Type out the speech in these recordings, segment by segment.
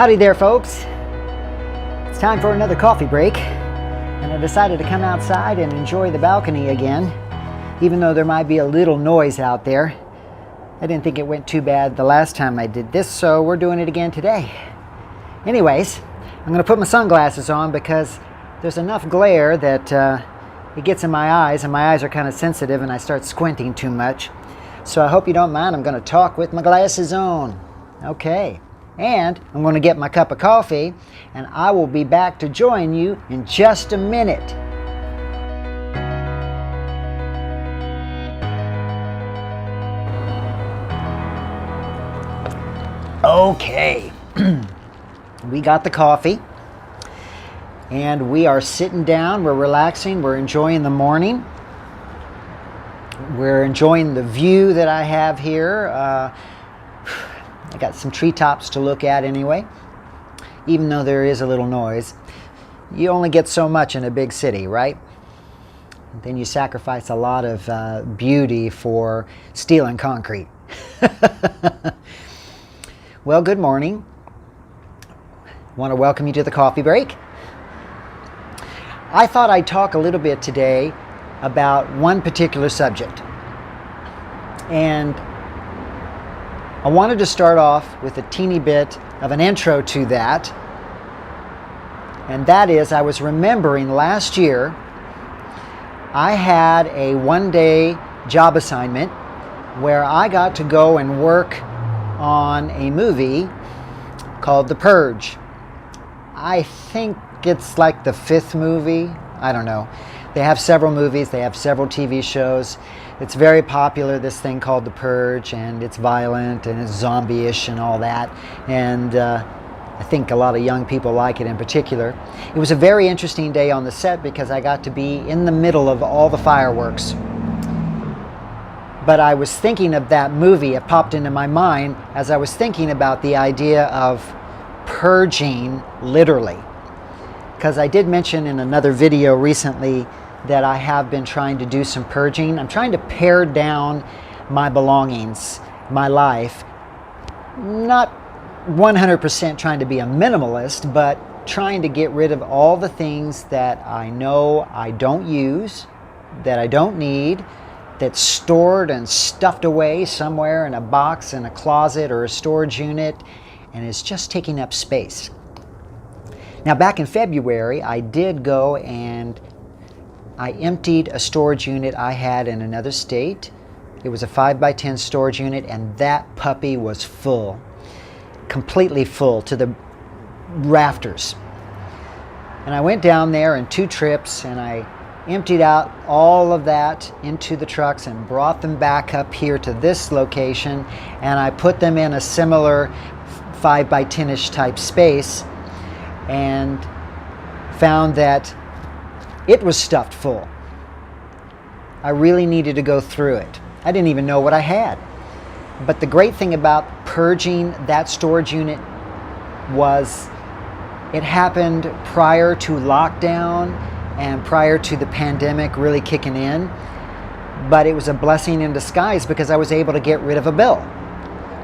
Howdy there, folks. It's time for another coffee break, and I decided to come outside and enjoy the balcony again, even though there might be a little noise out there. I didn't think it went too bad the last time I did this, so we're doing it again today. Anyways, I'm going to put my sunglasses on because there's enough glare that it gets in my eyes, and my eyes are kind of sensitive and I start squinting too much. So I hope you don't mind. I'm going to talk with my glasses on. Okay. And I'm going to get my cup of coffee, and I will be back to join you in just a minute. Okay, we got the coffee, and we are sitting down, we're relaxing, we're enjoying the morning. We're enjoying the view that I have here. I got some treetops to look at anyway, even though there is a little noise. You only get so much in a big city, right? And then you sacrifice a lot of beauty for steel and concrete. Well, good morning. I want to welcome you to the coffee break. I thought I'd talk a little bit today about one particular subject. And I wanted to start off with a teeny bit of an intro to that. And that is, I was remembering last year, I had a one-day job assignment where I got to go and work on a movie called The PURGE. I think it's like the 5th movie. I don't know. They have several movies, they have several TV shows. It's very popular, this thing called The PURGE, and it's violent and it's zombie-ish and all that. And I think a lot of young people like it in particular. It was a very interesting day on the set because I got to be in the middle of all the fireworks. But I was thinking of that movie, it popped into my mind as I was thinking about the idea of purging literally. Because I did mention in another video recently that I have been trying to do some purging. I'm trying to pare down my belongings, my life. Not 100% trying to be a minimalist, but trying to get rid of all the things that I know I don't use, that I don't need, that's stored and stuffed away somewhere in a box, in a closet, or a storage unit, and is just taking up space. Now, back in February, I did go and I emptied a storage unit I had in another state. It was a 5x10 storage unit, and that puppy was full, completely full to the rafters. And I went down there in 2 trips, and I emptied out all of that into the trucks and brought them back up here to this location, and I put them in a similar 5x10-ish type space, and found that it was stuffed full. I really needed to go through it. I didn't even know what I had. But the great thing about purging that storage unit was it happened prior to lockdown and prior to the pandemic really kicking in. But it was a blessing in disguise because I was able to get rid of a bill.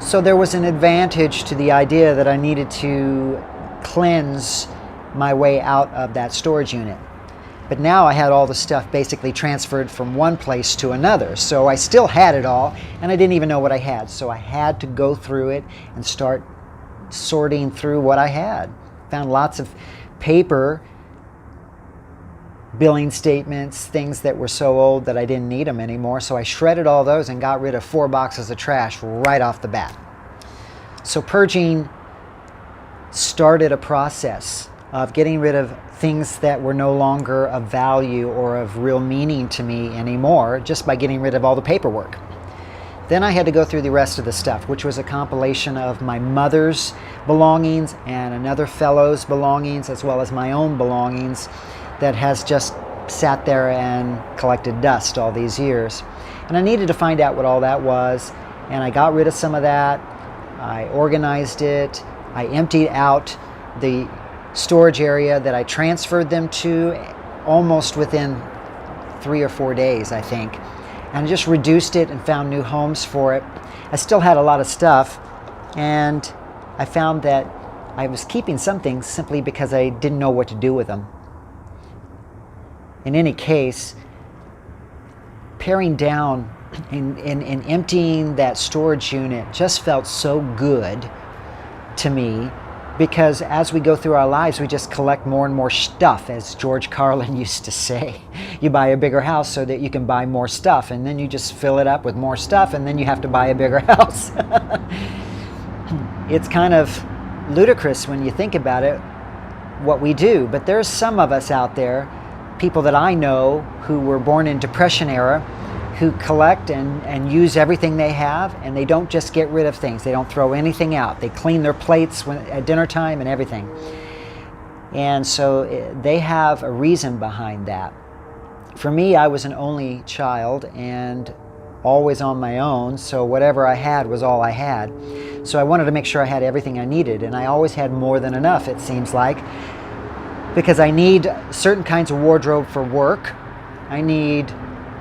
So there was an advantage to the idea that I needed to cleanse my way out of that storage unit. But now I had all the stuff basically transferred from one place to another. So I still had it all, and I didn't even know what I had. So I had to go through it and start sorting through what I had. Found lots of paper, billing statements, things that were so old that I didn't need them anymore. So I shredded all those and got rid of 4 boxes of trash right off the bat. So purging started a process of getting rid of things that were no longer of value or of real meaning to me anymore, just by getting rid of all the paperwork. Then I had to go through the rest of the stuff, which was a compilation of my mother's belongings and another fellow's belongings, as well as my own belongings that has just sat there and collected dust all these years. And I needed to find out what all that was, and I got rid of some of that. I organized it. I emptied out the storage area that I transferred them to almost within 3 or 4 days, I think. And I just reduced it and found new homes for it. I still had a lot of stuff, and I found that I was keeping some things simply because I didn't know what to do with them. In any case, paring down and emptying that storage unit just felt so good to me, because as we go through our lives, we just collect more and more stuff, as George Carlin used to say. You buy a bigger house so that you can buy more stuff, and then you just fill it up with more stuff, and then you have to buy a bigger house. It's kind of ludicrous when you think about it, what we do. But there's some of us out there, people that I know who were born in Depression era, who collect and use everything they have, and they don't just get rid of things. They don't throw anything out. They clean their plates at dinner time and everything. And so they have a reason behind that. For me, I was an only child and always on my own, so whatever I had was all I had. So I wanted to make sure I had everything I needed, and I always had more than enough, it seems like, because I need certain kinds of wardrobe for work.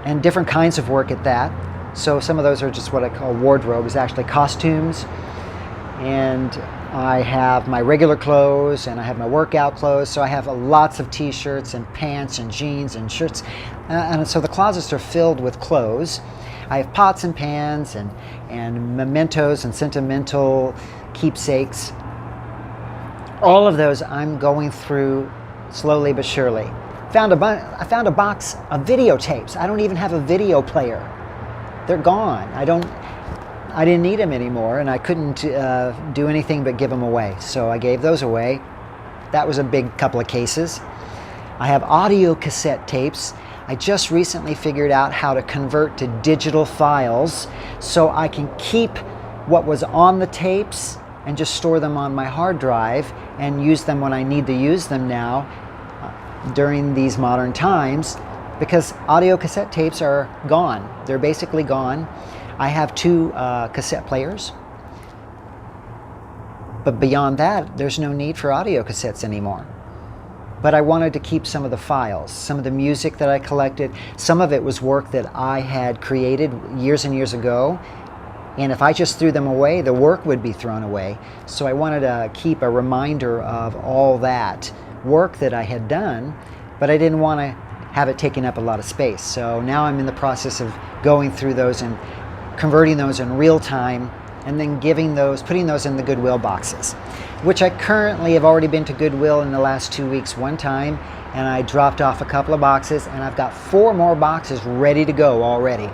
And different kinds of work at that. So some of those are just what I call wardrobe, is actually costumes. And I have my regular clothes and I have my workout clothes. So I have lots of t-shirts and pants and jeans and shirts. And so the closets are filled with clothes. I have pots and pans and mementos and sentimental keepsakes. All of those I'm going through slowly but surely. I found a box of videotapes. I don't even have a video player. They're gone. I didn't need them anymore, and I couldn't do anything but give them away. So I gave those away. That was a big couple of cases. I have audio cassette tapes. I just recently figured out how to convert to digital files so I can keep what was on the tapes and just store them on my hard drive and use them when I need to use them now. During these modern times, because audio cassette tapes are gone. They're basically gone. I have 2 cassette players, but beyond that, there's no need for audio cassettes anymore. But I wanted to keep some of the files, some of the music that I collected. Some of it was work that I had created years and years ago, and if I just threw them away, the work would be thrown away. So I wanted to keep a reminder of all that work that I had done, but I didn't want to have it taking up a lot of space. So now I'm in the process of going through those and converting those in real time, and then putting those in the Goodwill boxes, which I currently have already been to Goodwill in the last 2 weeks one time, and I dropped off a couple of boxes, and I've got 4 more boxes ready to go already.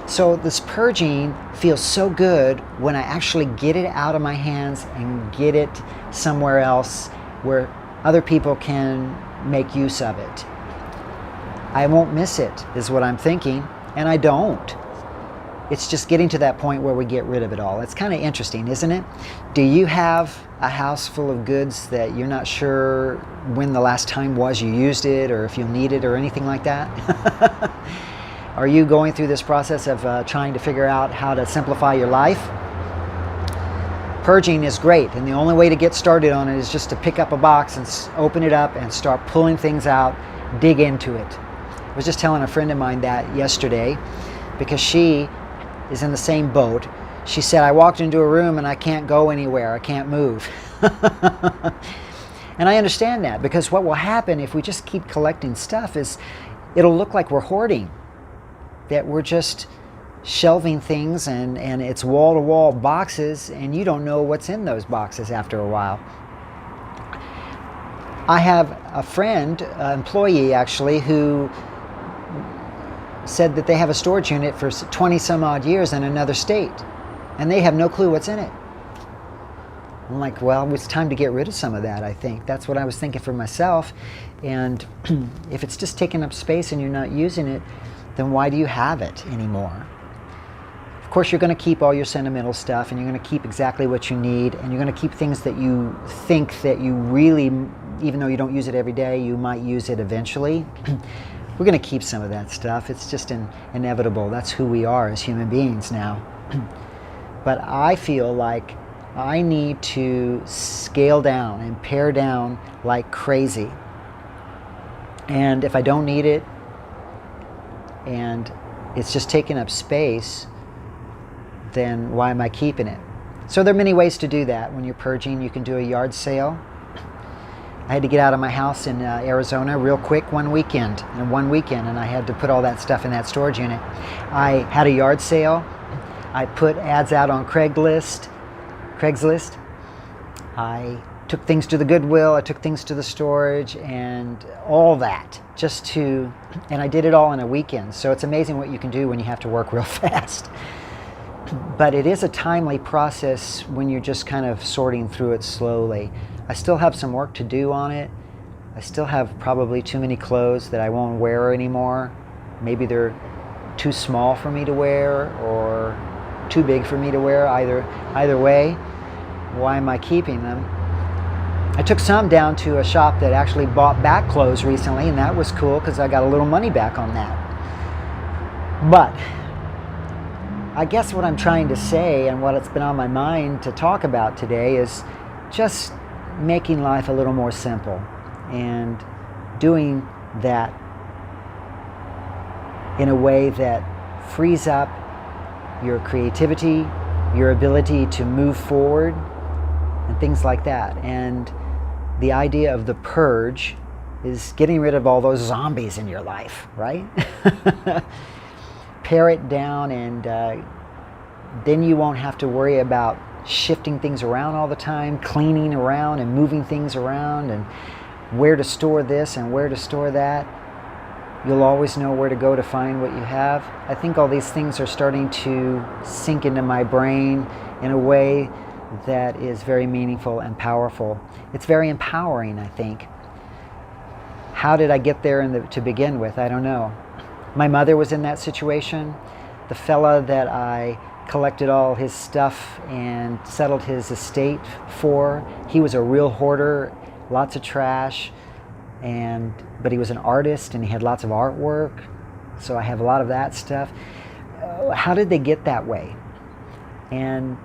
So this purging feels so good when I actually get it out of my hands and get it somewhere else where other people can make use of it. I won't miss it, is what I'm thinking, and I don't. It's just getting to that point where we get rid of it all. It's kind of interesting, isn't it? Do you have a house full of goods that you're not sure when the last time was you used it, or if you'll need it, or anything like that? Are you going through this process of trying to figure out how to simplify your life? Purging is great, and the only way to get started on it is just to pick up a box and open it up and start pulling things out, dig into it. I was just telling a friend of mine that yesterday, because she is in the same boat. She said, I walked into a room and I can't go anywhere, I can't move. And I understand that, because what will happen if we just keep collecting stuff is it'll look like we're hoarding, that we're just shelving things and it's wall-to-wall boxes, and you don't know what's in those boxes after a while. I have a friend, an employee actually, who said that they have a storage unit for 20 some odd years in another state, and they have no clue what's in it. I'm like, well, it's time to get rid of some of that, I think. That's what I was thinking for myself. And if it's just taking up space and you're not using it, then why do you have it anymore? Of course, you're going to keep all your sentimental stuff, and you're going to keep exactly what you need, and you're going to keep things that you think that you really, even though you don't use it every day, you might use it eventually. We're going to keep some of that stuff. It's just inevitable. That's who we are as human beings now. But I feel like I need to scale down and pare down like crazy. And if I don't need it, and it's just taking up space, then why am I keeping it? So there are many ways to do that. When you're purging, you can do a yard sale. I had to get out of my house in Arizona real quick one weekend, and I had to put all that stuff in that storage unit. I had a yard sale. I put ads out on Craigslist. I took things to the Goodwill, I took things to the storage, and all that, and I did it all in a weekend. So it's amazing what you can do when you have to work real fast. But it is a timely process when you're just kind of sorting through it slowly. I still have some work to do on it. I still have probably too many clothes that I won't wear anymore. Maybe they're too small for me to wear or too big for me to wear. Either way, why am I keeping them? I took some down to a shop that actually bought back clothes recently, and that was cool because I got a little money back on that. But I guess what I'm trying to say and what it's been on my mind to talk about today is just making life a little more simple and doing that in a way that frees up your creativity, your ability to move forward, and things like that. And the idea of the purge is getting rid of all those zombies in your life, right? Pare it down, and then you won't have to worry about shifting things around all the time, cleaning around and moving things around, and where to store this and where to store that. You'll always know where to go to find what you have. I think all these things are starting to sink into my brain in a way that is very meaningful and powerful. It's very empowering, I think. How did I get there to begin with? I don't know. My mother was in that situation. The fella that I collected all his stuff and settled his estate for, he was a real hoarder, lots of trash, but he was an artist and he had lots of artwork, so I have a lot of that stuff. How did they get that way? And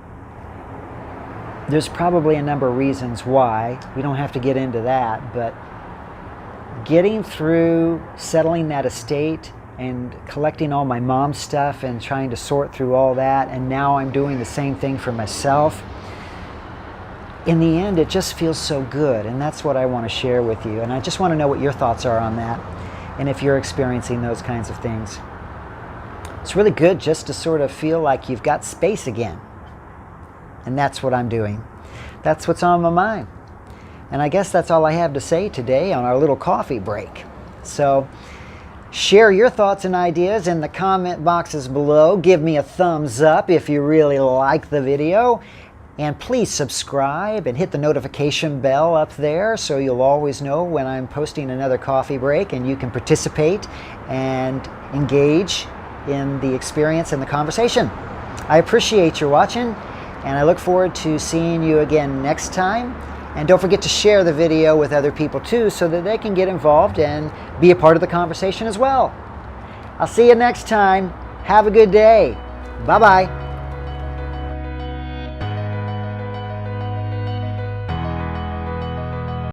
there's probably a number of reasons why. We don't have to get into that, but getting through settling that estate and collecting all my mom's stuff and trying to sort through all that, and now I'm doing the same thing for myself. In the end, it just feels so good, and that's what I want to share with you. And I just want to know what your thoughts are on that, and if you're experiencing those kinds of things. It's really good just to sort of feel like you've got space again. And that's what I'm doing. That's what's on my mind. And I guess that's all I have to say today on our little coffee break. So share your thoughts and ideas in the comment boxes below. Give me a thumbs up if you really like the video. And please subscribe and hit the notification bell up there so you'll always know when I'm posting another coffee break, and you can participate and engage in the experience and the conversation. I appreciate your watching, and I look forward to seeing you again next time. And don't forget to share the video with other people too, so that they can get involved and be a part of the conversation as well. I'll see you next time. Have a good day. Bye-bye.